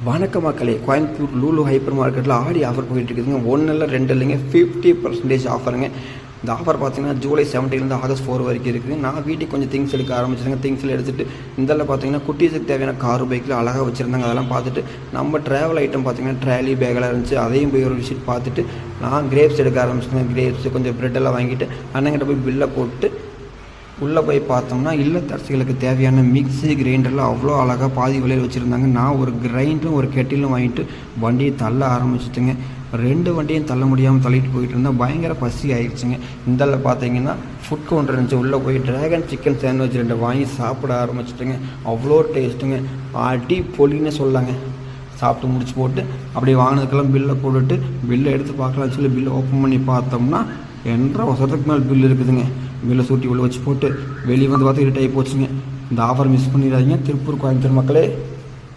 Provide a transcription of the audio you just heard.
வணக்க மக்களே, கோயம்புத்தூர் லூலு ஹைப்பர் மார்க்கெட்டில் ஆடி ஆஃபர் போயிட்டு இருக்குதுங்க. 1 இல்லை 2 இல்லைங்க, 50% ஆஃபருங்க. இந்த ஆஃபர் பார்த்தீங்கன்னா ஜூலை 17 ஆகஸ்ட் 4 வரைக்கும் இருக்குது. நான் வீட்டுக்கு கொஞ்சம் திங்ஸ் எடுக்க ஆரம்பிச்சிருங்க. திங்ஸில் எடுத்துகிட்டு இந்தெல்லாம் பார்த்தீங்கன்னா குட்டீஸுக்கு தேவையான கார் பைக்கில் அழகாக வச்சுருந்தாங்க. அதெல்லாம் பார்த்துட்டு நம்ம ட்ராவல் ஐட்டம் பார்த்தீங்கன்னா ட்ராலி பேக்கெல்லாம் இருந்துச்சு. அதையும் போய் ஒரு விசிட் பார்த்துட்டு நான் கிரேப்ஸ் எடுக்க ஆரம்பிச்சிருங்க. கிரேப்ஸ் கொஞ்சம் ப்ரெட்டெல்லாம் வாங்கிட்டு அண்ணங்கிட்ட போய் பில்லை போட்டு உள்ளே போய் பார்த்தோம்னா இல்லத்தரசிகளுக்கு தேவையான மிக்ஸி கிரைண்டர்லாம் அவ்வளோ அழகாக பாதி விலையில் வச்சுருந்தாங்க. நான் ஒரு கிரைண்டரும் ஒரு கெட்டிலும் வாங்கிட்டு வண்டியை தள்ள ஆரம்பிச்சிட்டுங்க. 2 வண்டியும் தள்ள முடியாமல் தள்ளிட்டு போயிட்டு இருந்தால் பயங்கர பசி ஆயிடுச்சுங்க. இந்தல பார்த்தீங்கன்னா ஃபுட் கவுண்டர் இருந்துச்சு. உள்ளே போய் டிராகன் சிக்கன் சாண்ட்விச் 2 வாங்கி சாப்பிட ஆரம்பிச்சிட்டுங்க. அவ்வளோ டேஸ்ட்டுங்க, அடி பொலின்னு சொல்லாங்க. சாப்பிட்டு முடிச்சு போட்டு அப்படியே வாங்கினதுக்கெல்லாம் பில்லை போட்டுட்டு பில்லை எடுத்து பார்க்கலாம்னு சொல்லி பில்லை ஓப்பன் பண்ணி பார்த்தோம்னா 2.5 வருஷத்துக்கு மேலே பில் இருக்குதுங்க. பில்லை சூட்டி உள்ள வச்சு போட்டு வெளியே வந்து பார்த்து இருட்டாகி போச்சுங்க. இந்த ஆஃபர் மிஸ் பண்ணிடாதீங்க. திருப்பூர் கோயம்புத்தூர் மக்களே.